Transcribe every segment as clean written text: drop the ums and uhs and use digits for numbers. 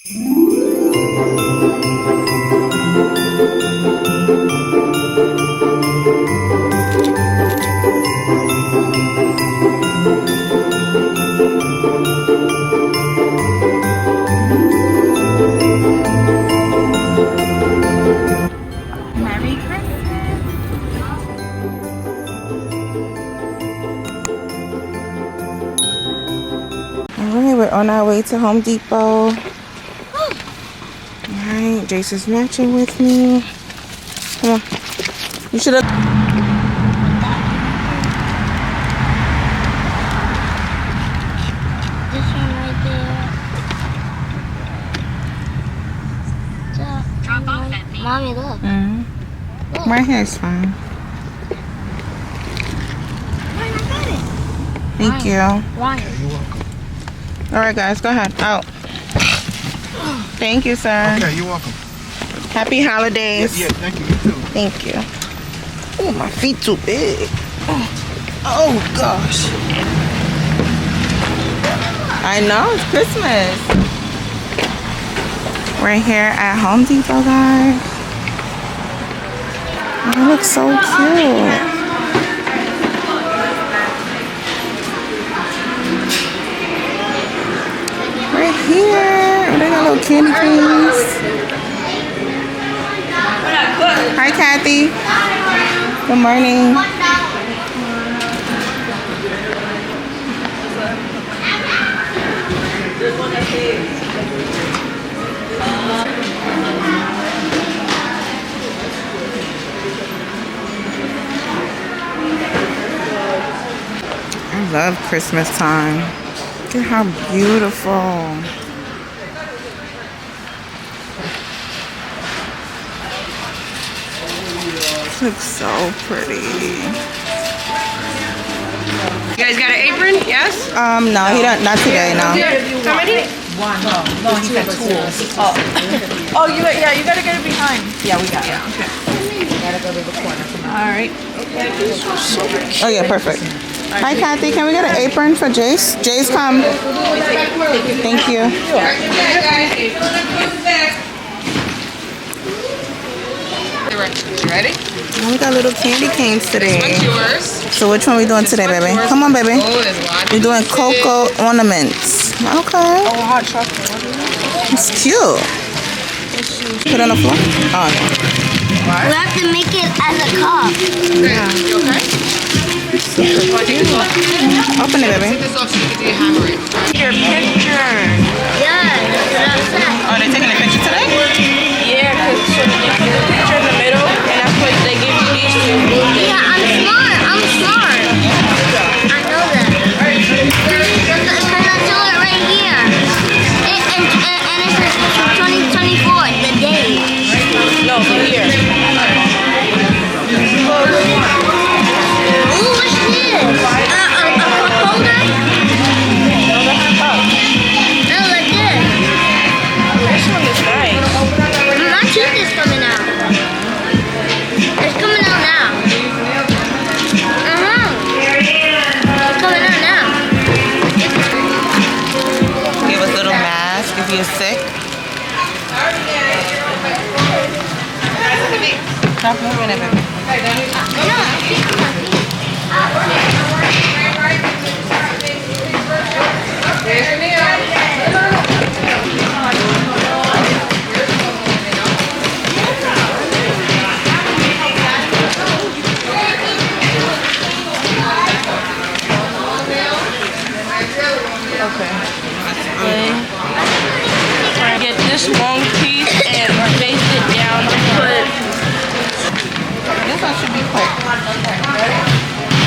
We're on our way to Home Depot. Alright, Jace is matching with me. Come on. You should have. This one right there. Mommy, look. Mm-hmm. Right here is fine. Thank you. Why? You're welcome. Alright guys, go ahead. Out. Thank you, sir. Okay, you're welcome. Happy holidays. Yeah, thank you. You too. Thank you. Oh, my feet too big. Oh gosh. I know, it's Christmas. We're here at Home Depot, guys. Oh, it looks so cute. Here, they got little candy canes. Hi, Kathy. Good morning. I love Christmas time. Look at how beautiful. This looks so pretty. You guys got an apron? Yes? No, he don't. Not today. No. How many? One. No, he said tools. Oh, you gotta get it behind. Yeah, we got it. Yeah, okay. Gotta go to the corner. All right. Oh yeah, perfect. Hi, Kathy. Can we get an apron for Jace? Jace, come. Thank you. You ready? Oh, we got little candy canes today. This one's yours. So which one we doing today, baby? Come on, baby. Oh, there's a lot. We're doing cocoa ornaments. Okay. Oh, hot chocolate. It's cute. Put it on the floor. Oh, no. We have to make it as a cup. Yeah. You okay? Open it, baby. Take this off so you can do your hammering. Your picture. Yeah, that's what I said. Oh, they taking a picture today? Yeah, because they put the picture in the middle, and that's what they give you these two. Yeah, I'm smart. I'm smart. I know that. Because I saw it right here. And it says 2024, the day. No, the year. Ooh, what's this? A cup holder? No, that's a cup. No, like this. This one is nice. My tooth is coming out. It's coming out now. It's coming out now. Give us a little mask if you're sick. Stop moving it, baby. Get this long piece and base it down and put. This one should be quick.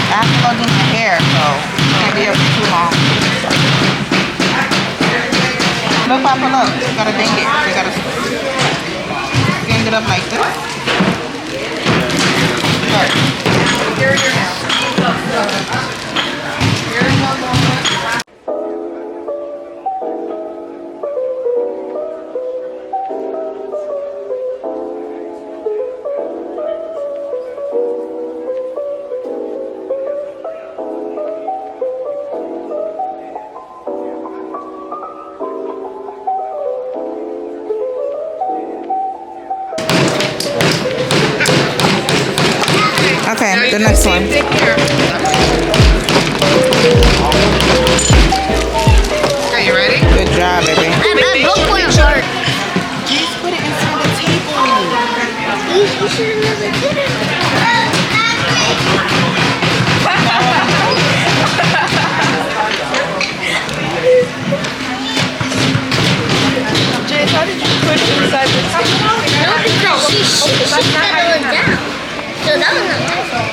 I have to go do my hair, so it can't be up for too long. Look, Papa, look. You gotta ding it. You gotta gang it up like this. The next one. Okay, you ready? Good job, baby. I broke one apart. Just put it inside the table. You should have never did it. Jace, how did you push inside the table? No, because she fell down. So that was not my fault.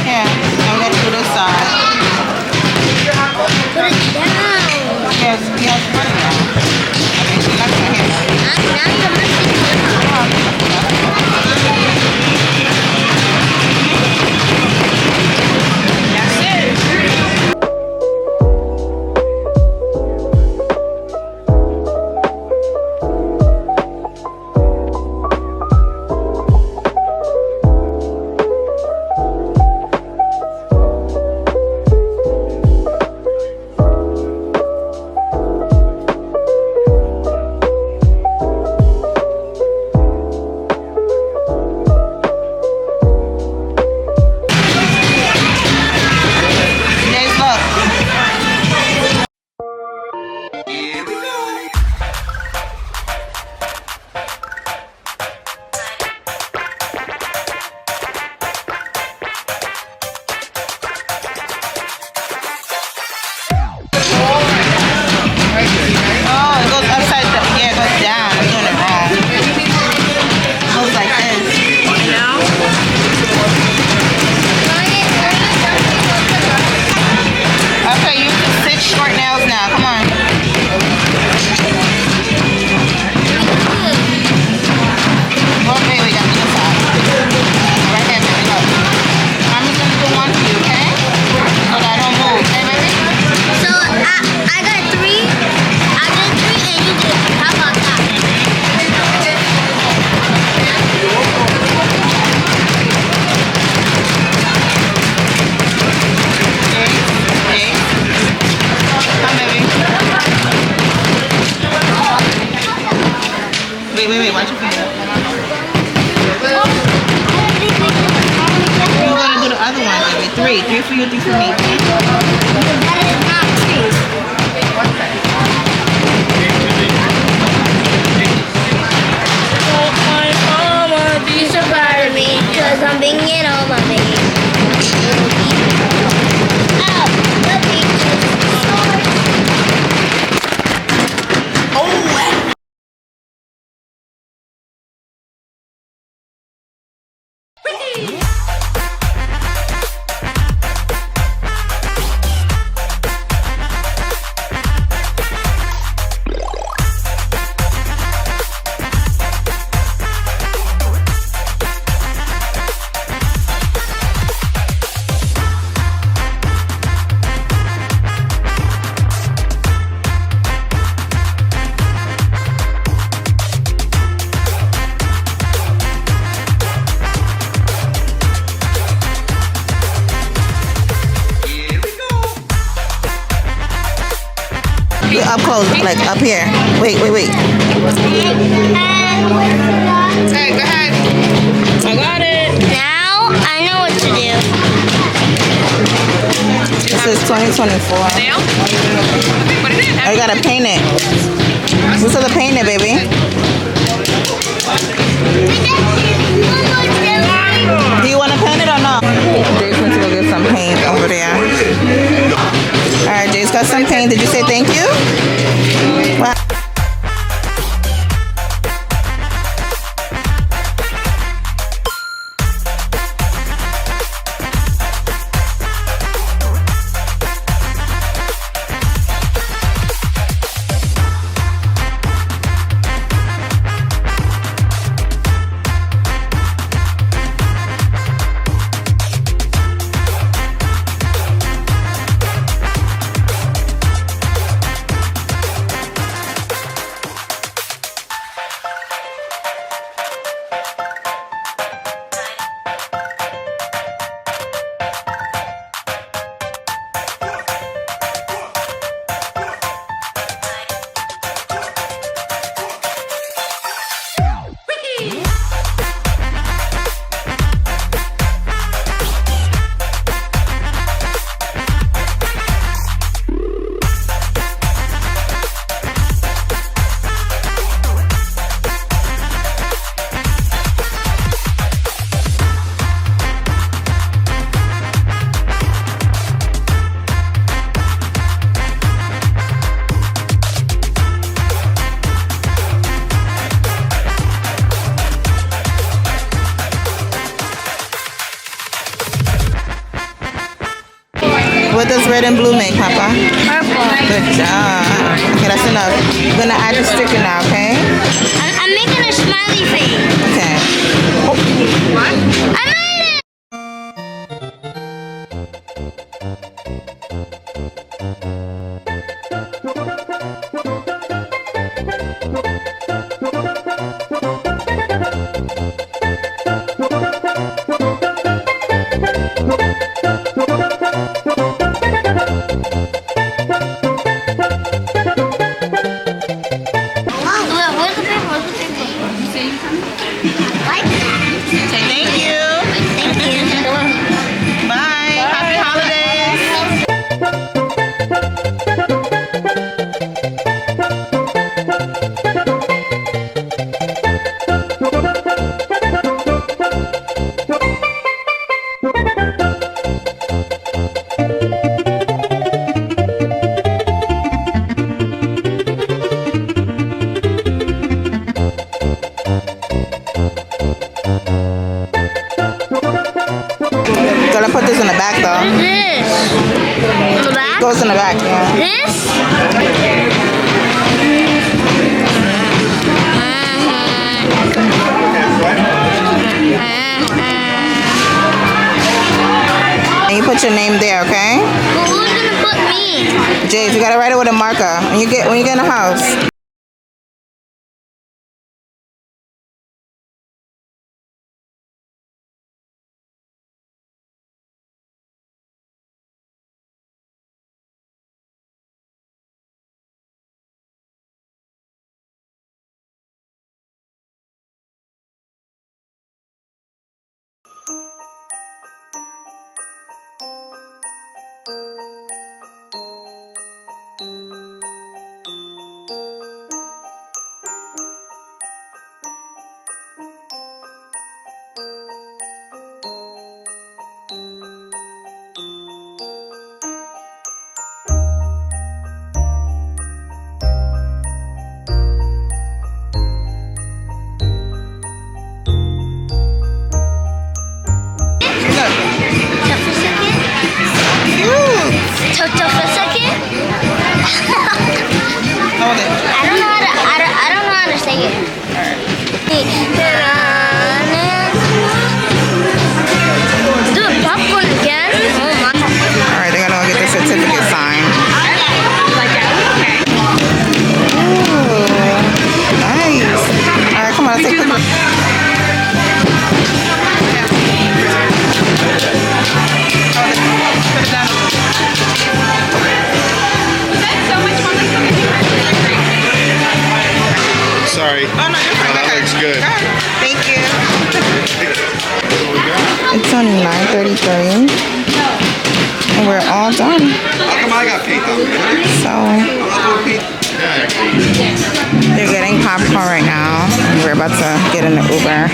Yeah, now we gotta do this side. Put it down. Yes, yes, put it down. I mean, she's not gonna hit it. Now you're messing it up. That's it. Jace, look. Oh, it goes upside down. Yeah, it goes down. I'm doing it wrong. It goes like this. Now, Okay, you can sit short nails now. Come on. Well, wait, we got to the side. Right there, baby. Look. Mommy's gonna do one for you, okay? So that I don't move. Okay, baby? So I got three. I got three and you did. How about that? Jay. Come, baby. Wait. Watch your finger. We're gonna do the other one, baby. Three for you, three for me. Okay? That is not true. oh my mama, You survived me because I'm being in on my baby. Oh, the picture. You up close, like up here. Wait. And Hey, go ahead. I got it. now I know what to do. This is 2024. Now, put it in. I gotta paint it. Who's gonna paint it, baby? Do you want to paint it or not? Jace went to go get some paint over there. Alright, Jace got some paint. Did you say thank you? Wow. red and blue make, Papa? Purple. Good job. Okay, that's enough. We're gonna add the sticker now, okay? I'm making a smiley face. Okay. What? I made it! Where's the paper? Like that. Say thank you. Thank you. Bye. Happy holidays. Gotta put this in the back though. This. On the back? Goes in the back, yeah. This? And you put your name there, okay? But who's gonna put me? Jace, you gotta write it with a marker when you get in the house. Sorry. Oh, no, you're fine. That looks good. Thank you. What we got? It's only 9:33, and we're all done. How come I got paint on? So they're getting popcorn right now, and we're about to get in the Uber.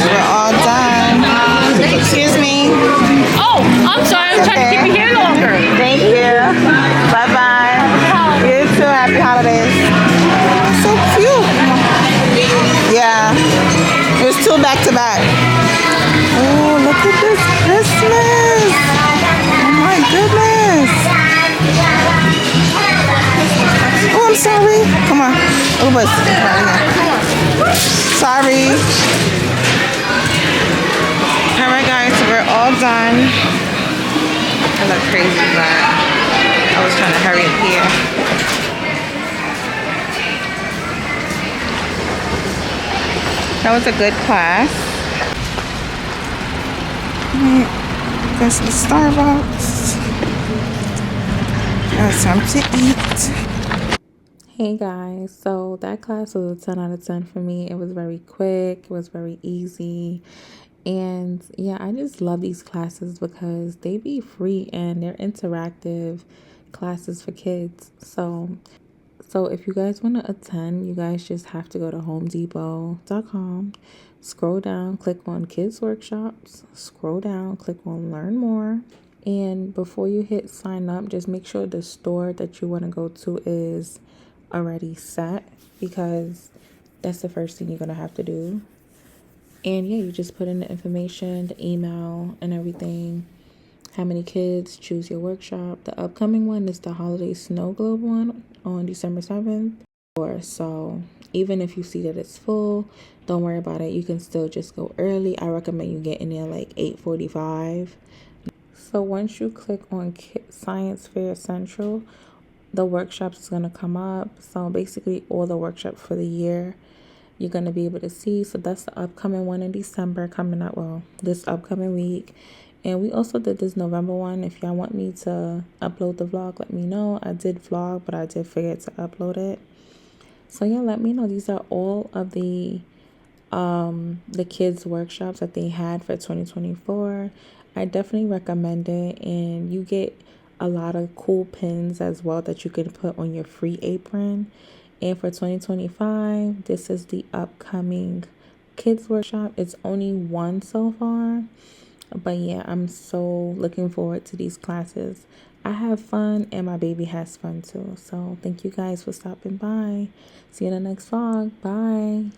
We're all done. Excuse me. Oh, I'm sorry. I'm trying to keep you here longer. Thank you. Bye bye. You too. Happy holidays. So cute. Yeah. It was two back to back. Oh, look at this Christmas. Oh my goodness. Oh, I'm sorry. Come on. Uber's right here. Sorry. Alright guys, we're all done. I look crazy, but I was trying to hurry up here. That was a good class. Alright, there's the Starbucks. Now it's time to eat. Hey guys, so that class was a 10 out of 10 for me. It was very quick, it was very easy, and yeah, I just love these classes because they be free and they're interactive classes for kids. So if you guys want to attend, you guys just have to go to homedepot.com, scroll down, click on Kids Workshops, scroll down, click on Learn More. And before you hit sign up, just make sure the store that you want to go to is already set, because that's the first thing you're gonna have to do. And yeah, you just put in the information, the email and everything, how many kids, choose your workshop. The upcoming one is the holiday snow globe one on December 7th. Or so even if you see that it's full, don't worry about it. You can still just go early. I recommend you get in there like 8:45. So once you click on Science Fair Central, the workshops is going to come up. So basically all the workshops for the year you're going to be able to see. So that's the upcoming one in December coming up, well, this upcoming week. And we also did this November one. If y'all want me to upload the vlog, let me know. I did vlog, but I did forget to upload it. So yeah, let me know. These are all of the kids workshops that they had for 2024. I definitely recommend it, and you get a lot of cool pins as well that you can put on your free apron. And for 2025, this is the upcoming kids workshop. It's only one so far, but yeah, I'm so looking forward to these classes. I have fun and my baby has fun too. So thank you guys for stopping by. See you in the next vlog. Bye.